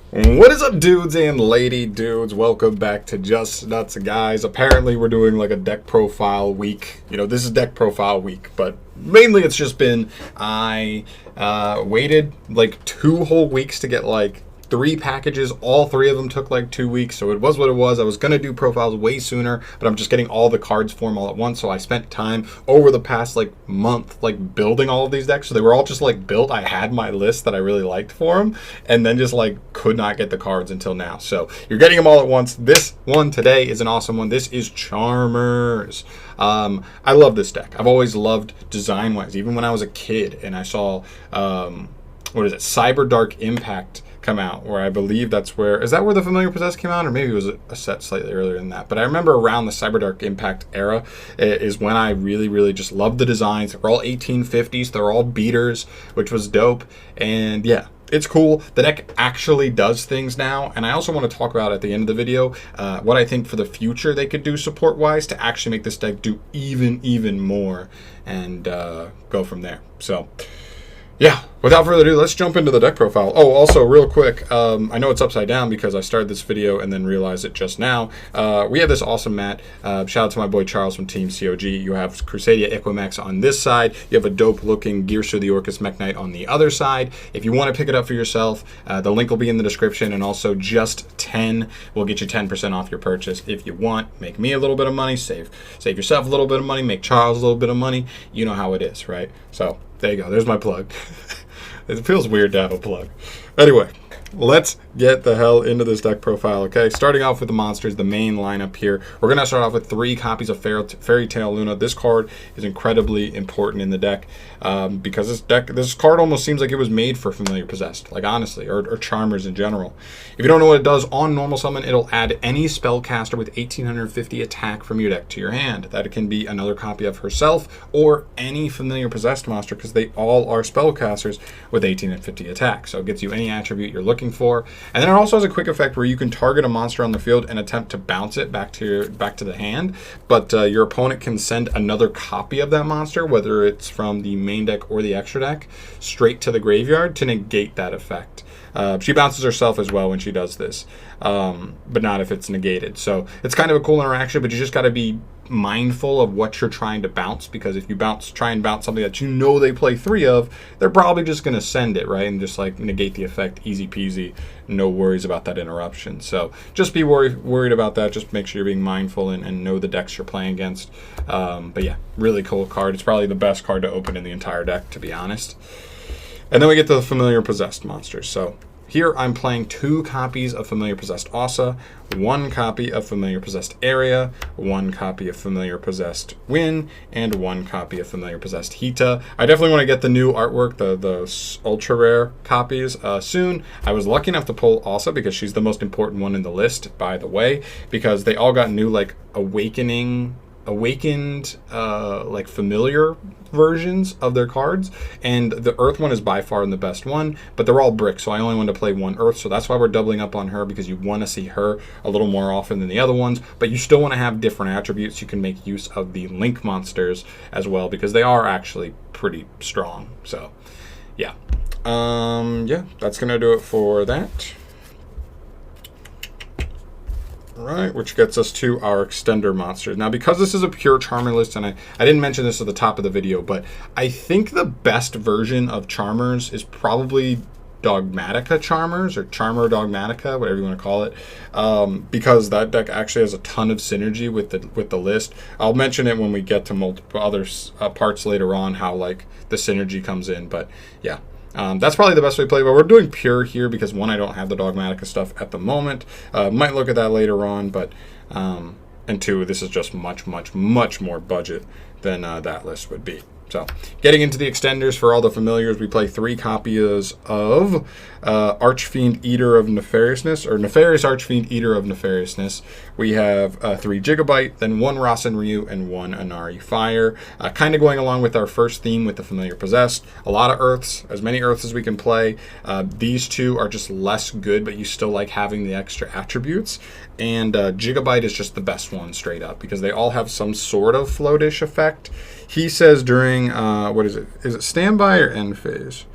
What is up, dudes and lady dudes? Welcome back to Just Nuts, guys. Apparently, we're doing like a deck profile week. You know, this is deck profile week, but mainly it's just been I waited like 2 whole weeks to get like 3 packages. All 3 of them took like 2 weeks, so it was what it was. I was gonna do profiles way sooner, but I'm just getting all the cards for them all at once. So I spent time over the past like month like building all of these decks. So they were all just like built. I had my list that I really liked for them, and then just like could not get the cards until now. So you're getting them all at once. This one today is an awesome one. This is Charmers. I love this deck. I've always loved design wise, even when I was a kid and I saw what is it, Cyber Dark Impact come out, where I believe that's where, is that where the Familiar Possessed came out, or maybe it was a set slightly earlier than that. But I remember around the Cyber Dark Impact era is when I really just loved the designs. They're all 1850s, they're all beaters, which was dope. And yeah, it's cool. The deck actually does things now, and I also want to talk about at the end of the video what I think for the future they could do support-wise to actually make this deck do even more, and go from there. So yeah, without further ado, let's jump into the deck profile. Oh, also, real quick, I know it's upside down because I started this video and then realized it just now. We have this awesome mat. Shout out to my boy Charles from Team COG. You have Crusadia Equimax on this side. You have a dope-looking Gearster the Orcus Mech Knight on the other side. If you want to pick it up for yourself, the link will be in the description, and also just 10 will get you 10% off your purchase. If you want, make me a little bit of money, save yourself a little bit of money, make Charles a little bit of money. You know how it is, right? So there you go. There's my plug. It feels weird to have a plug. Anyway, let's get the hell into this deck profile, okay? Starting off with the monsters, the main lineup here. We're going to start off with 3 copies of Fairy Tale Luna. This card is incredibly important in the deck because this card almost seems like it was made for Familiar Possessed, like honestly, or Charmers in general. If you don't know what it does, on normal summon, it'll add any spellcaster with 1850 attack from your deck to your hand. That can be another copy of herself or any Familiar Possessed monster, because they all are spellcasters with 1850 attack. So it gets you any attribute you're looking for. And then it also has a quick effect where you can target a monster on the field and attempt to bounce it back to the hand, but your opponent can send another copy of that monster, whether it's from the main deck or the extra deck, straight to the graveyard to negate that effect. She bounces herself as well when she does this, but not if it's negated. So it's kind of a cool interaction, but you just got to be mindful of what you're trying to bounce, because if you try and bounce something that you know they play 3 of, they're probably just going to send it, right, and just like negate the effect. Easy peasy, no worries about that interruption. So just be worried about that. Just make sure you're being mindful and know the decks you're playing against. But yeah, really cool card. It's probably the best card to open in the entire deck, to be honest. And then we get to the Familiar Possessed monsters. So here I'm playing 2 copies of Familiar Possessed Ossa, 1 copy of Familiar Possessed Area, 1 copy of Familiar Possessed Win, and 1 copy of Familiar Possessed Hita. I definitely want to get the new artwork, the ultra rare copies, soon. I was lucky enough to pull Ossa because she's the most important one in the list, by the way, because they all got new like awakened like familiar versions of their cards, and the Earth one is by far the best one, but they're all brick, so I only want to play 1 Earth, so that's why we're doubling up on her, because you want to see her a little more often than the other ones, but you still want to have different attributes. You can make use of the Link monsters as well, because they are actually pretty strong. So yeah, yeah, that's gonna do it for that. Right, which gets us to our extender monsters. Now, because this is a pure Charmer list, and I didn't mention this at the top of the video, but I think the best version of Charmers is probably Dogmatica Charmers, or Charmer Dogmatica, whatever you want to call it, because that deck actually has a ton of synergy with the list. I'll mention it when we get to multiple other parts later on, how like the synergy comes in, but yeah. That's probably the best way to play, but we're doing pure here because 1, I don't have the Dogmatica stuff at the moment. Might look at that later on, but and 2, this is just much more budget than that list would be. So, getting into the extenders for all the familiars, we play 3 copies of Archfiend Eater of Nefariousness, or Nefarious Archfiend Eater of Nefariousness. We have 3 Gigabyte, then 1 Rasen Ryu, and 1 Inari Fire. Kind of going along with our first theme with the Familiar Possessed. A lot of Earths, as many Earths as we can play. These 2 are just less good, but you still like having the extra attributes. And Gigabyte is just the best one straight up, because they all have some sort of floatish effect. He says during, what is it? Is it standby or end phase?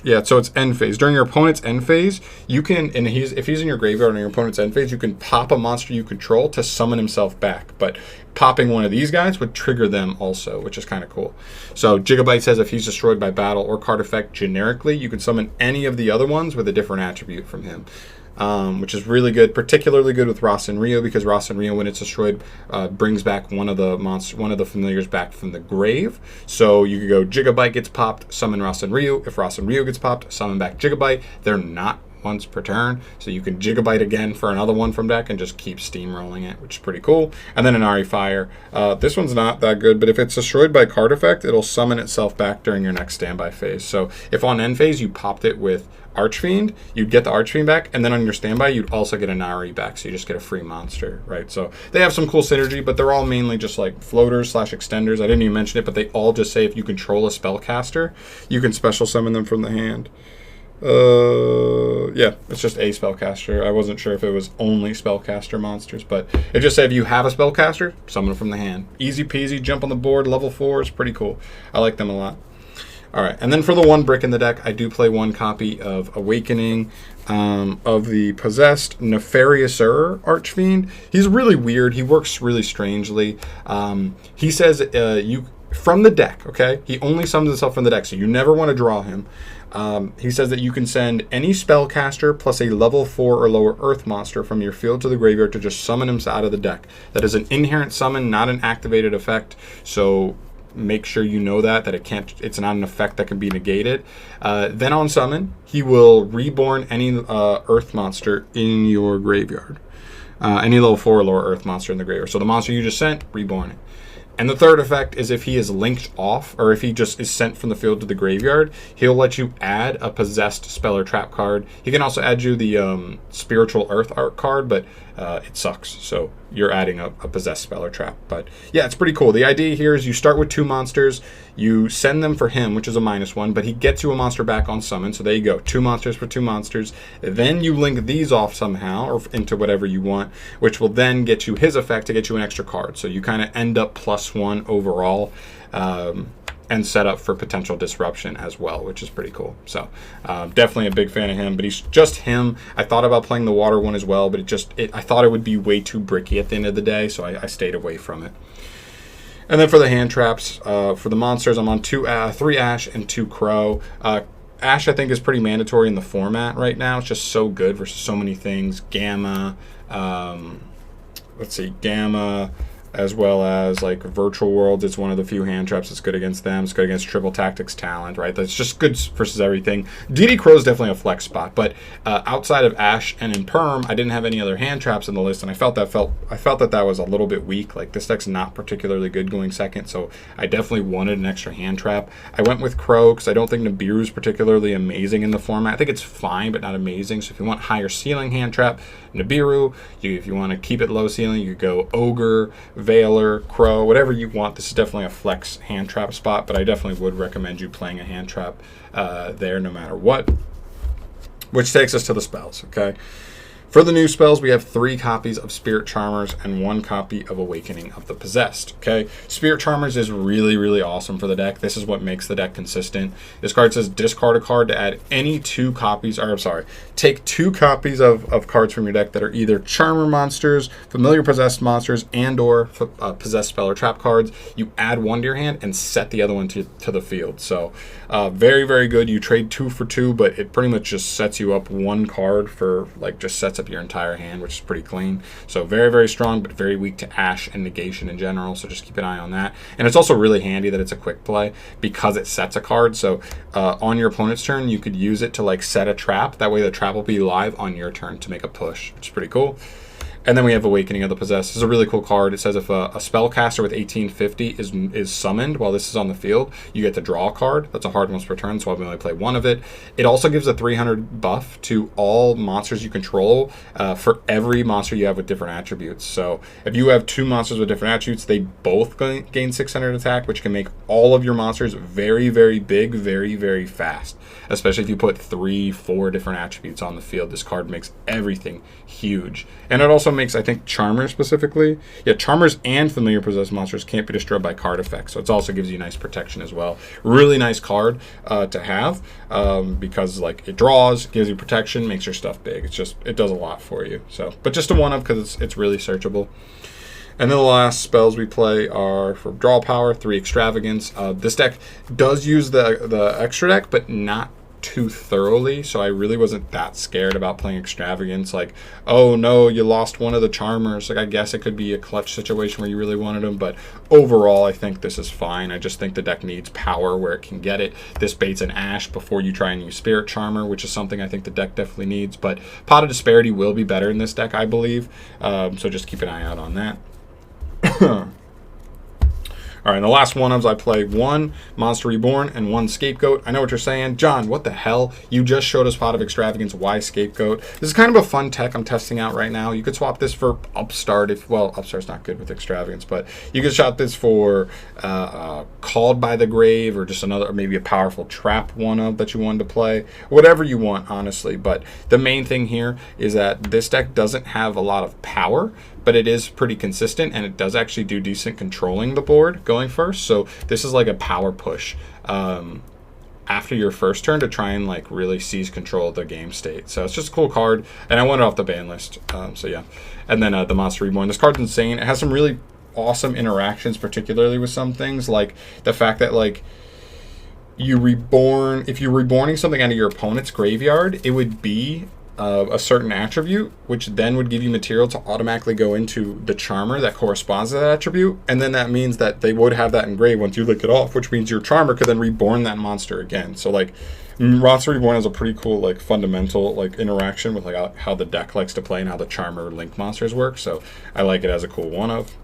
Yeah, so it's end phase. During your opponent's end phase, you can, and if he's in your graveyard on your opponent's end phase, you can pop a monster you control to summon himself back. But popping one of these guys would trigger them also, which is kind of cool. So Gigabyte says if he's destroyed by battle or card effect generically, you can summon any of the other ones with a different attribute from him. Which is really good, particularly good with Rasen Rio, because Rasen Rio, when it's destroyed, brings back one of the familiars back from the grave. So you could go Gigabyte gets popped, summon Rasen Rio. If Rasen Rio gets popped, summon back Gigabyte. They're not once per turn, so you can Gigabyte again for another one from deck and just keep steamrolling it, which is pretty cool. And then an Ari Fire. This one's not that good, but if it's destroyed by card effect, it'll summon itself back during your next standby phase. So if on end phase you popped it with Archfiend, you'd get the Archfiend back, and then on your standby, you'd also get an Ari back, so you just get a free monster, right? So they have some cool synergy, but they're all mainly just like floaters / extenders. I didn't even mention it, but they all just say if you control a spellcaster, you can special summon them from the hand. Yeah, it's just a spellcaster. I wasn't sure if it was only spellcaster monsters, but it just said if you have a spellcaster, summon them from the hand. Easy peasy, jump on the board, level 4 is pretty cool. I like them a lot. All right, and then for the one brick in the deck, I do play one copy of Awakening of the Possessed Nefariouser Archfiend. He's really weird. He works really strangely. He says you from the deck, okay? He only summons himself from the deck, so you never want to draw him. He says that you can send any spellcaster plus a level 4 or lower earth monster from your field to the graveyard to just summon him out of the deck. That is an inherent summon, not an activated effect, so make sure you know that it's not an effect that can be negated. Then on summon, he will reborn any earth monster in your graveyard. Any level 4 or lower earth monster in the graveyard. So the monster you just sent, reborn it. And the third effect is if he is linked off, or if he just is sent from the field to the graveyard, he'll let you add a possessed spell or trap card. He can also add you the spiritual earth art card, but it sucks. So you're adding a possessed spell or trap. But yeah, it's pretty cool. The idea here is you start with 2 monsters, you send them for him, which is a -1, but he gets you a monster back on summon. So there you go, 2 monsters for 2 monsters. Then you link these off somehow or into whatever you want, which will then get you his effect to get you an extra card. So you kind of end up +1 overall. And set up for potential disruption as well, which is pretty cool. So definitely a big fan of him, but he's just him. I thought about playing the water one as well, but I thought it would be way too bricky at the end of the day, so I stayed away from it. And then for the hand traps, for the monsters, I'm on 3 Ash and 2 Crow. Ash, I think, is pretty mandatory in the format right now. It's just so good versus so many things. Gamma, Gamma, as well as like Virtual Worlds. It's one of the few hand traps that's good against them. It's good against Triple Tactics Talent, right? That's just good versus everything. DD Crow is definitely a flex spot, but outside of Ash and in Perm, I didn't have any other hand traps in the list, and I felt that was a little bit weak. Like, this deck's not particularly good going second, so I definitely wanted an extra hand trap. I went with Crow because I don't think Nibiru is particularly amazing in the format. I think it's fine, but not amazing. So if you want higher ceiling hand trap, Nibiru. If you want to keep it low ceiling, you could go Ogre, Veiler, Crow, whatever you want. This is definitely a flex hand trap spot, but I definitely would recommend you playing a hand trap there no matter what. Which takes us to the spells, okay? For the new spells, we have 3 copies of Spirit Charmers and 1 copy of Awakening of the Possessed, okay? Spirit Charmers is really, really awesome for the deck. This is what makes the deck consistent. This card says discard a card to add any 2 copies, or I'm sorry, take 2 copies of cards from your deck that are either Charmer monsters, familiar possessed monsters, and or possessed spell or trap cards. You add 1 to your hand and set the other one to the field. So very, very good. You trade 2 for 2, but it pretty much just sets you up 1 card for, like, just sets up your entire hand, which is pretty clean. So very, very strong, but very weak to Ash and Negation in general, so just keep an eye on that. And it's also really handy that it's a quick play because it sets a card. So on your opponent's turn, you could use it to, like, set a trap. That way the trap will be live on your turn to make a push, which is pretty cool. And then we have Awakening of the Possessed. This is a really cool card. It says if a spellcaster with 1850 is summoned while this is on the field, you get to draw a card. That's a hard once per turn, so I'll only play 1 of it. It also gives a 300 buff to all monsters you control for every monster you have with different attributes. So if you have 2 monsters with different attributes, they both gain 600 attack, which can make all of your monsters very, very big, very, very fast. Especially if you put 3, 4 different attributes on the field. This card makes everything huge. And it also makes, I think, Charmers specifically. Yeah, Charmers and familiar possessed monsters can't be destroyed by card effects. So it also gives you nice protection as well. Really nice card to have because like it draws, gives you protection, makes your stuff big. It does a lot for you. So, but just a one of because it's really searchable. And then the last spells we play are for draw power, 3 extravagance. This deck does use the extra deck, but not too thoroughly, so I really wasn't that scared about playing extravagance. Like, oh no, you lost one of the Charmers. Like, I guess it could be a clutch situation where you really wanted them, but overall, I think this is fine. I just think the deck needs power where it can get it. This baits an Ash before you try and use Spirit Charmer, which is something I think the deck definitely needs, but Pot of Disparity will be better in this deck, I believe, so just keep an eye out on that. All right, and the last one-ofs, I play 1 Monster Reborn and 1 Scapegoat. I know what you're saying. John, what the hell? You just showed us Pot of Extravagance. Why Scapegoat? This is kind of a fun tech I'm testing out right now. You could swap this for Upstart. Well, Upstart's not good with Extravagance, but you could swap this for Called by the Grave or just another, or maybe a powerful trap one-of that you wanted to play. Whatever you want, honestly. But the main thing here is that this deck doesn't have a lot of power, but it is pretty consistent, and it does actually do decent controlling the board going first. So this is like a power push after your first turn to try and like really seize control of the game state. So it's just a cool card, and I want it off the ban list. So yeah, and then the Monster Reborn. This card's insane. It has some really awesome interactions, particularly with some things like the fact that like if you're reborning something out of your opponent's graveyard, it would be a certain attribute, which then would give you material to automatically go into the Charmer that corresponds to that attribute, and then that means that they would have that engraved once you lick it off, which means your Charmer could then reborn that monster again. So like Monster Reborn has a pretty cool like fundamental like interaction with like how the deck likes to play and how the Charmer Link monsters work. So I like it as a cool one-of.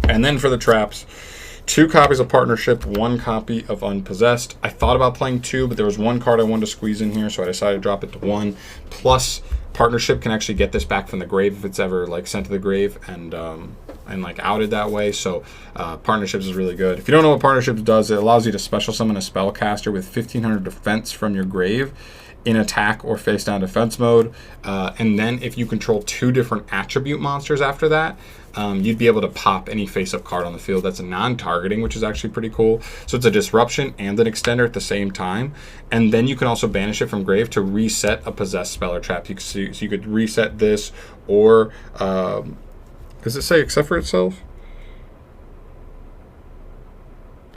And then for the traps, 2 copies of Partnership, 1 copy of Unpossessed. I thought about playing 2, but there was 1 card I wanted to squeeze in here, so I decided to drop it to 1. Plus, Partnership can actually get this back from the grave if it's ever like sent to the grave and like outed that way. So Partnerships is really good. If you don't know what Partnerships does, it allows you to special summon a spellcaster with 1500 defense from your grave in attack or face down defense mode, and then if you control 2 different attribute monsters after that, you'd be able to pop any face-up card on the field that's a non-targeting, which is actually pretty cool. So it's a disruption and an extender at the same time, and then you can also banish it from grave to reset a possessed spell or trap. So you could reset this, or does it say except for itself?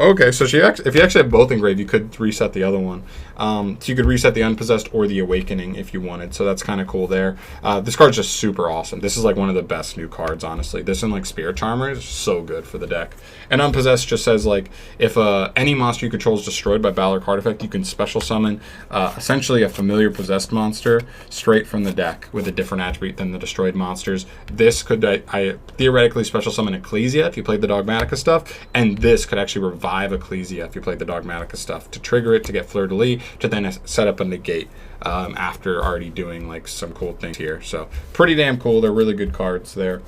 Okay, so if you actually have both engraved, you could reset the other one. So you could reset the Unpossessed or the Awakening if you wanted. So that's kind of cool there. This card's just super awesome. This is like one of the best new cards, honestly. This and like Spirit Charmer is so good for the deck. And Unpossessed just says like if any monster you control is destroyed by battle or card effect, you can special summon essentially a familiar possessed monster straight from the deck with a different attribute than the destroyed monsters. This could I theoretically special summon Ecclesia if you played the Dogmatica stuff, and this could actually revive Ecclesia if you played the Dogmatica stuff to trigger it to get Fleur-de-Lis to then set up a negate after already doing like some cool things here. So pretty damn cool. They're really good cards there.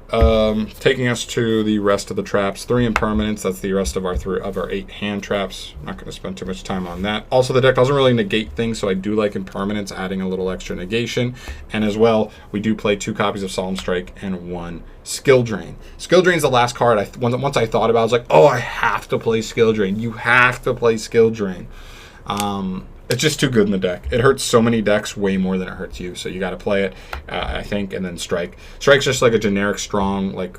Taking us to the rest of the traps, 3 impermanents. That's the rest of our 8 hand traps. I'm not going to spend too much time on that. Also, the deck doesn't really negate things, so I do like impermanents, adding a little extra negation. And as well, we do play 2 copies of Solemn Strike and 1 Skill Drain. Skill Drain's the last card. Once I thought about it, I was like, oh, I have to play Skill Drain. You have to play Skill Drain. It's just too good in the deck. It hurts so many decks way more than it hurts you. So you got to play it, I think, and then Strike. Strike's just like a generic strong, like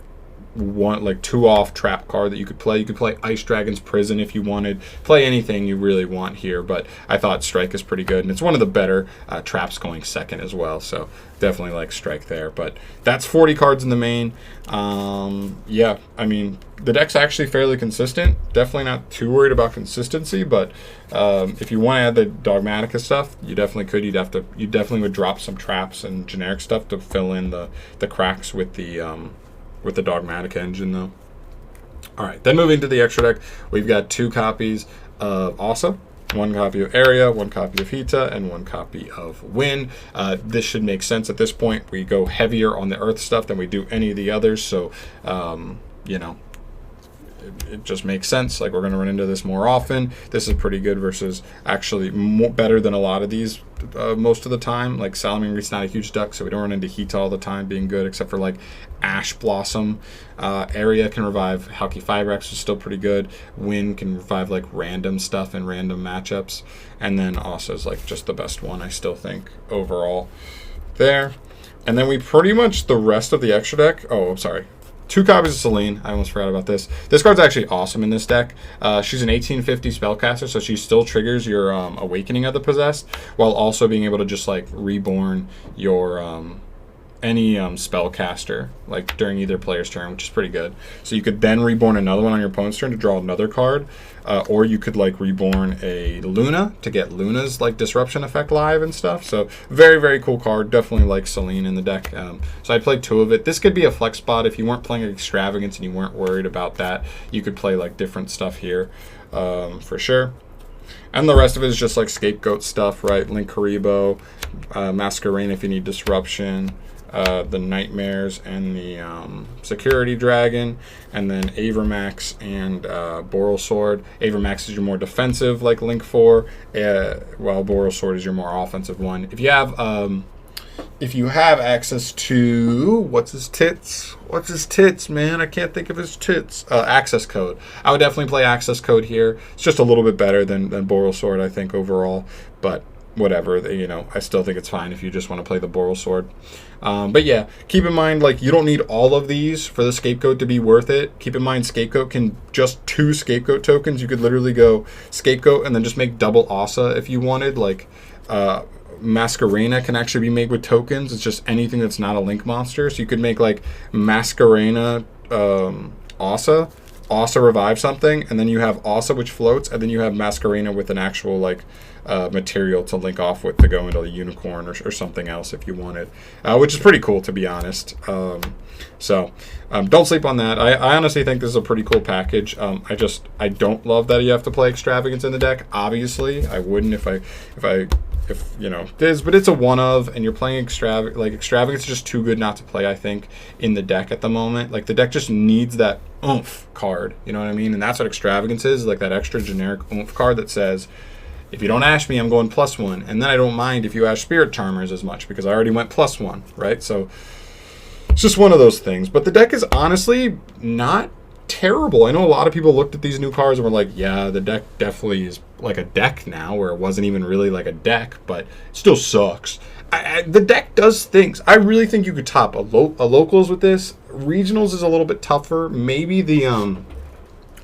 2 off trap card that you could play. You could play Ice Dragon's Prison if you wanted. Play anything you really want here, but I thought Strike is pretty good, and it's one of the better traps going second as well. So definitely like Strike there. But that's 40 cards in the main. Yeah, I mean, the deck's actually fairly consistent. Definitely not too worried about consistency, but if you want to add the Dogmatica stuff, you definitely could. You definitely would drop some traps and generic stuff to fill in the cracks with the Dogmatica engine, though. All right, then moving to the extra deck, we've got 2 copies of Asa, 1 copy of Area, 1 copy of Hita, and 1 copy of Wind. This should make sense at this point. We go heavier on the Earth stuff than we do any of the others, so, you know, it just makes sense. Like, we're going to run into this more often. This is pretty good versus actually better than a lot of these most of the time. Like, Salamangreat's not a huge duck, so we don't run into Hita all the time being good, except for like Ash Blossom. Area can revive Halky Fibrax, which is still pretty good. Wind can revive like random stuff in random matchups. And then also is like just the best one, I still think, overall there. And then we pretty much, the rest of the extra deck, oh, I'm sorry. 2 copies of Celine. I almost forgot about this. This card's actually awesome in this deck. She's an 1850 spellcaster, so she still triggers your Awakening of the Possessed, while also being able to just like reborn your any spellcaster like during either player's turn, which is pretty good. So you could then reborn another one on your opponent's turn to draw another card, or you could like reborn a Luna to get Luna's like disruption effect live and stuff. So very, very cool card. Definitely like Celine in the deck. So I played 2 of it. This could be a flex spot if you weren't playing Extravagance and you weren't worried about that. You could play like different stuff here for sure. And the rest of it is just like Scapegoat stuff, right? Link Karibo, Masquerade if you need disruption, the Nightmares and the Security Dragon, and then Avermax and Boral Sword. Avermax is your more defensive, like Link 4, while Boral Sword is your more offensive one. If you have access to what's his tits, man? I can't think of his tits. Access Code. I would definitely play Access Code here. It's just a little bit better than Boral Sword, I think, overall, but whatever, you know, I still think it's fine if you just want to play the Boral Sword. But yeah, keep in mind, like, you don't need all of these for the Scapegoat to be worth it. Keep in mind, Scapegoat can just 2 Scapegoat tokens. You could literally go Scapegoat and then just make double Asa if you wanted. Like, Masquerena can actually be made with tokens. It's just anything that's not a Link monster. So you could make like Masquerena Asa. Asa revive something, and then you have Asa which floats, and then you have Masquerena with an actual like material to link off with to go into the unicorn or something else if you wanted, which is pretty cool, to be honest. So don't sleep on that. I honestly think this is a pretty cool package. I don't love that you have to play Extravagance in the deck. Obviously, I wouldn't if you know this, but it's a one of, and you're playing Extravagance is just too good not to play, I think, in the deck at the moment. Like, the deck just needs that oomph card, you know what I mean? And that's what Extravagance is, like that extra generic oomph card that says, if you don't ash me, I'm going +1, and then I don't mind if you ash Spirit Charmers as much because I already went +1, right? So it's just one of those things. But the deck is honestly not terrible. I know a lot of people looked at these new cards and were like, yeah, the deck definitely is like a deck now, where it wasn't even really like a deck, but it still sucks. The deck does things. I really think you could top a locals with this. Regionals is a little bit tougher. Maybe the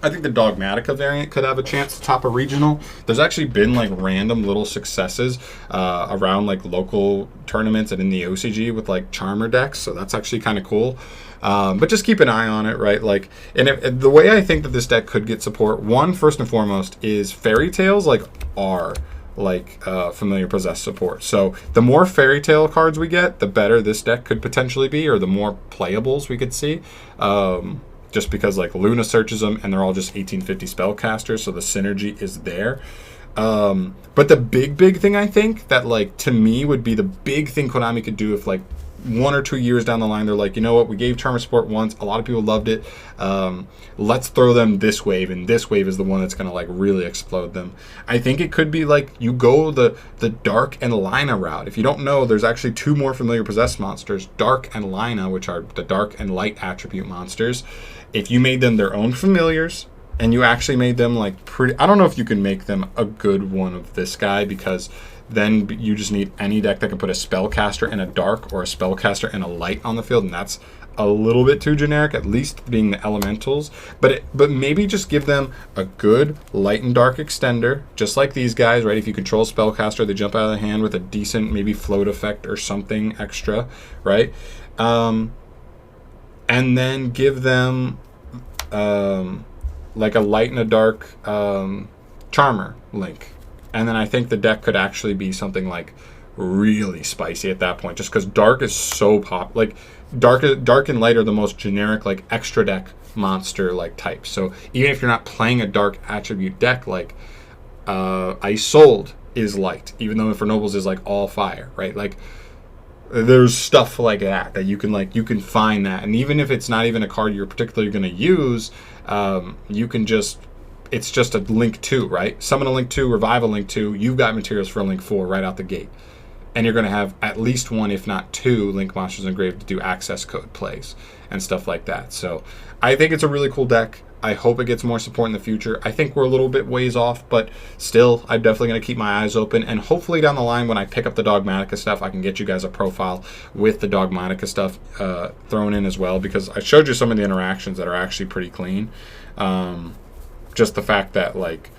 I think the Dogmatica variant could have a chance to top a regional. There's actually been like random little successes around like local tournaments and in the OCG with like Charmer decks, so that's actually kind of cool. But just keep an eye on it, right? Like, and the way I think that this deck could get support, first and foremost, is Fairy Tales like are like Familiar Possessed support. So the more Fairy Tale cards we get, the better this deck could potentially be, or the more playables we could see. Just because like Luna searches them and they're all just 1850 spellcasters, so the synergy is there. But the big thing, I think, that like to me would be the big thing Konami could do if like 1 or 2 years down the line they're like, you know what, we gave Charmer support once, a lot of people loved it, let's throw them this wave, and this wave is the one that's going to like really explode them. I think it could be like you go the Dark and Lina route. If you don't know, there's actually 2 more Familiar Possessed monsters, Dark and Lina, which are the Dark and Light attribute monsters. If you made them their own familiars, and you actually made them like pretty, I don't know if you can make them a good one of this guy, because then you just need any deck that can put a spellcaster and a dark, or a spellcaster and a light on the field, and that's a little bit too generic, at least being the elementals. But maybe just give them a good light and dark extender, just like these guys, right? If you control spellcaster, they jump out of the hand with a decent maybe float effect or something extra, right? And then give them like a light and a dark Charmer link. And then I think the deck could actually be something like really spicy at that point, just because dark is so like dark and light are the most generic like extra deck monster like types. So even if you're not playing a dark attribute deck, like Ice Sold is light, even though Infernobles is like all fire, right? Like There's stuff like that you can find that, and even if it's not even a card you're particularly going to use, you can just, it's just a link 2, right? Summon a link 2, revive a link 2. You've got materials for a link 4 right out the gate, and you're going to have at least 1, if not 2, link monsters engraved to do access code plays and stuff like that. So I think it's a really cool deck. I hope it gets more support in the future. I think we're a little bit ways off, but still, I'm definitely going to keep my eyes open. And hopefully down the line, when I pick up the Dogmatica stuff, I can get you guys a profile with the Dogmatica stuff thrown in as well, because I showed you some of the interactions that are actually pretty clean. Just the fact that, like,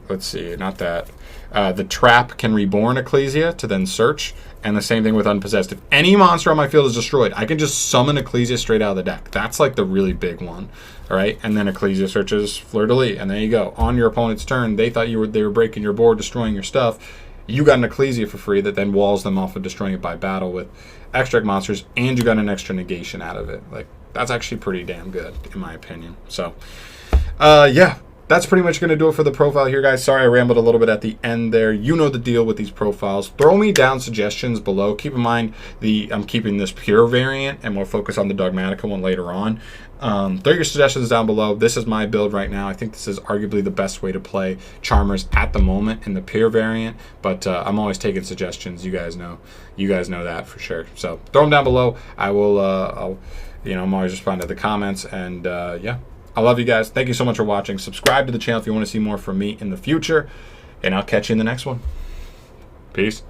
let's see, not that. The trap can reborn Ecclesia to then search, and the same thing with Unpossessed. If any monster on my field is destroyed, I can just summon Ecclesia straight out of the deck. That's like the really big one, all right? And then Ecclesia searches Fleur-de-Lis, and there you go. On your opponent's turn, they thought they were breaking your board, destroying your stuff. You got an Ecclesia for free that then walls them off of destroying it by battle with extract monsters, and you got an extra negation out of it. Like, that's actually pretty damn good, in my opinion. So, yeah. That's pretty much going to do it for the profile here, guys. Sorry I rambled a little bit at the end there. You know the deal with these profiles. Throw me down suggestions below. Keep in mind, I'm keeping this pure variant, and we'll focus on the Dogmatica one later on. Throw your suggestions down below. This is my build right now. I think this is arguably the best way to play Charmers at the moment in the pure variant, but I'm always taking suggestions. You guys know that for sure. So throw them down below. I will, I'm always responding to the comments, and yeah. I love you guys. Thank you so much for watching. Subscribe to the channel if you want to see more from me in the future, and I'll catch you in the next one. Peace.